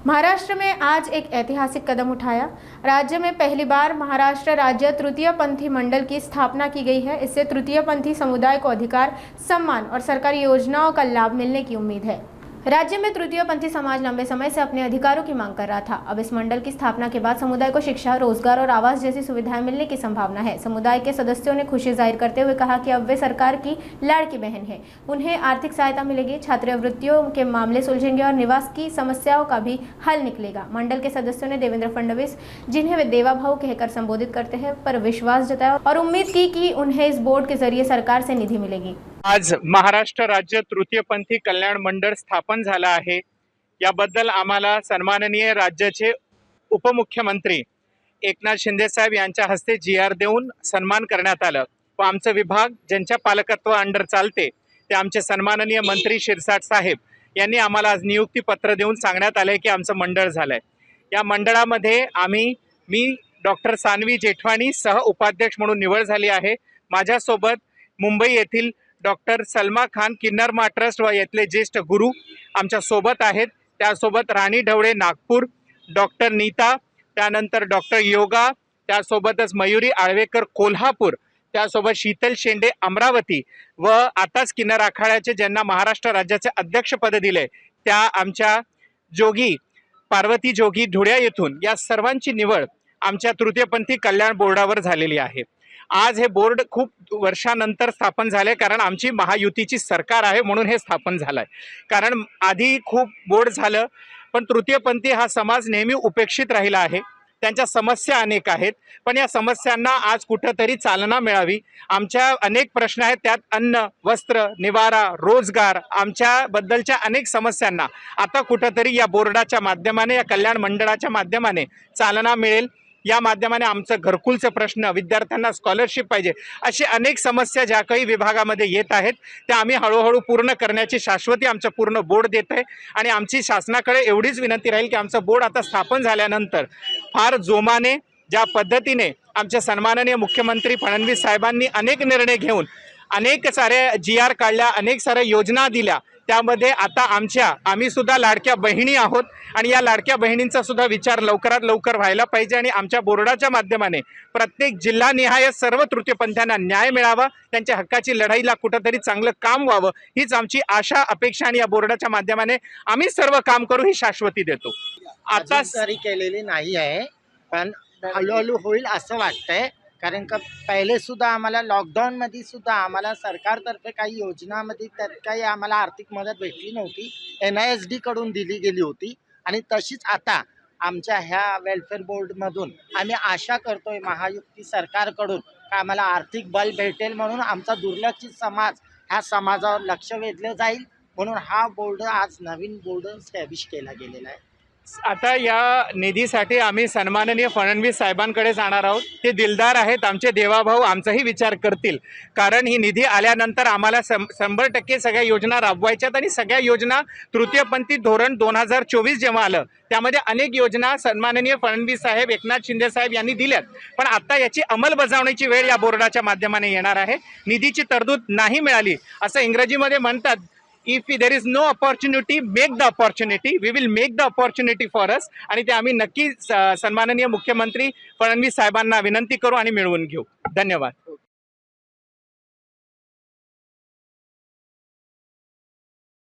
महाराष्ट्र में आज एक ऐतिहासिक कदम उठाया। राज्य में पहली बार महाराष्ट्र राज्य तृतीय पंथी मंडल की स्थापना की गई है। इससे तृतीय पंथी समुदाय को अधिकार, सम्मान और सरकारी योजनाओं का लाभ मिलने की उम्मीद है। राज्य में तृतीय पंथी समाज लंबे समय से अपने अधिकारों की मांग कर रहा था। अब इस मंडल की स्थापना के बाद समुदाय को शिक्षा, रोजगार और आवास जैसी सुविधाएं मिलने की संभावना है। समुदाय के सदस्यों ने खुशी जाहिर करते हुए कहा कि अब वे सरकार की लाड़की बहन है, उन्हें आर्थिक सहायता मिलेगी, छात्रवृत्तियों के मामले सुलझेंगे और निवास की समस्याओं का भी हल निकलेगा। मंडल के सदस्यों ने देवेंद्र फडणवीस, जिन्हें वे देवा भाऊ कहकर संबोधित करते हैं, पर विश्वास जताया और उम्मीद की कि उन्हें इस बोर्ड के जरिए सरकार से निधि मिलेगी। आज महाराष्ट्र राज्य तृतीयपंथी कल्याण मंडळ स्थापन झालं आहे। याबद्दल आम्हाला सन्माननीय राज्याचे उपमुख्यमंत्री एकनाथ शिंदे साहेब यांच्या हस्ते GR देऊन सन्मान करण्यात आलं व आमचा विभाग ज्यांच्या पालकत्व अंडर चालते ते आमचे सन्माननीय मंत्री शिरसाट साहेब यांनी आम्हाला आज नियुक्ती पत्र देऊन सांगण्यात आले की आमचं मंडळ झालंय। या मंडळामध्ये मी डॉक्टर सानवी जेठवाणी सह उपाध्यक्ष म्हणून निवड झाली आहे। माझ्यासोबत मुंबई येथील डॉक्टर सलमा खान किन्नरमा ट्रस्ट व येथले ज्येष्ठ गुरु आमच्या सोबत आहेत। त्यासोबत राणी ढवळे नागपूर, डॉक्टर नीता, त्यानंतर डॉक्टर योगा, त्यासोबतच मयुरी आळवेकर कोल्हापूर, त्यासोबत शीतल शेंडे अमरावती व आताच किन्नर आखाड्याचे ज्यांना महाराष्ट्र राज्याचे अध्यक्षपद दिले त्या आमच्या जोगी पार्वती जोगी धुळ्या येथून या सर्वांची निवड आमच्या तृतीयपंथी कल्याण बोर्डावर झालेली आहे। आज हे बोर्ड खूप वर्षानंतर स्थापन झाले, कारण आमची महायुतीची सरकार आहे म्हणून हे स्थापन झालंय। कारण आधी खूप बोर्ड झालं पण तृतीयपंथी हा समाज नेहमी उपेक्षित राहिला आहे। त्यांच्या समस्या अनेक आहेत, पण या समस्यांना आज कुठेतरी चालना मिळावी। आमच्या अनेक प्रश्न आहेत, त्यात अन्न, वस्त्र, निवारा, रोजगार, आमच्या बद्दलच्या अनेक समस्यांना आता कुठेतरी या बोर्डाच्या माध्यमाने, या कल्याण मंडळाच्या माध्यमाने चालना मिळेल। या माध्यमाने आमचं घरकुलचे प्रश्न, विद्यार्थ्यांना स्कॉलरशिप पाहिजे, अशी अनेक समस्या ज्या काही विभागामध्ये येत आहेत त्या आम्ही हळूहळू पूर्ण करण्याची शाश्वती आमचं पूर्ण बोर्ड देत आहे। आणि आमची शासनाकडे एवढीच विनंती राहील की आमचं बोर्ड आता स्थापन झाल्यानंतर फार जोमाने, ज्या पद्धतीने आमच्या सन्माननीय मुख्यमंत्री फडणवीस साहेबांनी अनेक निर्णय घेऊन अनेक सारे GR काढल्या, अनेक साऱ्या योजना दिल्या, त्यामध्ये आता आम्ही सुद्धा लाडक्या बहिणी आहोत आणि या लाडक्या बहिणींचा सुद्धा विचार लवकरात लवकर व्हायला पाहिजे आणि आमच्या बोर्डाच्या माध्यमाने प्रत्येक जिल्हानिहाय सर्व तृतीयपंथीयांना न्याय मिळावा, त्यांच्या हक्काची लढाईला कुठेतरी चांगलं काम व्हावं, हीच आमची आशा अपेक्षा आणि या बोर्डाच्या माध्यमाने आम्ही सर्व काम करू ही शाश्वती देतो। आता तरी केलेली नाही आहे, पण हळूहळू होईल असं वाटतंय। कारण का पहिले सुद्धा आम्हाला लॉकडाऊनमध्ये सुद्धा आम्हाला सरकारतर्फे काही योजनामध्ये त्यात काही आम्हाला आर्थिक मदत भेटली नव्हती, NISD कडून दिली गेली होती। आणि तशीच आता आमच्या ह्या वेलफेअर बोर्डमधून आम्ही आशा करतोय महायुती सरकारकडून का आम्हाला आर्थिक बल भेटेल, म्हणून आमचा दुर्लक्षित समाज ह्या समाजावर लक्ष वेधलं जाईल, म्हणून हा बोर्ड आज नवीन बोर्ड स्टॅब्लिश केला गेलेला आहे। आता या निधीसाठी आम्ही सन्माननीय फडणवीस साहेबांकडे जाणार आहोत। ते दिलदार आहेत, आमचे देवाभाऊ आमचाही विचार करतील, कारण ही निधी आल्यानंतर आम्हाला 100% सगळ्या योजना राबवायच्यात आणि सगळ्या योजना तृतीयपंथी धोरण 2024 जेव्हा आलं त्यामध्ये अनेक योजना सन्माननीय फडणवीस साहेब, एकनाथ शिंदे साहेब यांनी दिल्यात, पण आता याची अंमलबजावणीची वेळ या बोर्डाच्या माध्यमाने येणार आहे। निधीची तरतूद नाही मिळाली असं इंग्रजीमध्ये म्हणतात, if there is no opportunity, make the opportunity. We will make the opportunity for us. आणि ते आम्ही नक्की सन्माननीय मुख्यमंत्री फडणवीस साहेबांना विनंती करू आणि मिळवून घेऊ। धन्यवाद।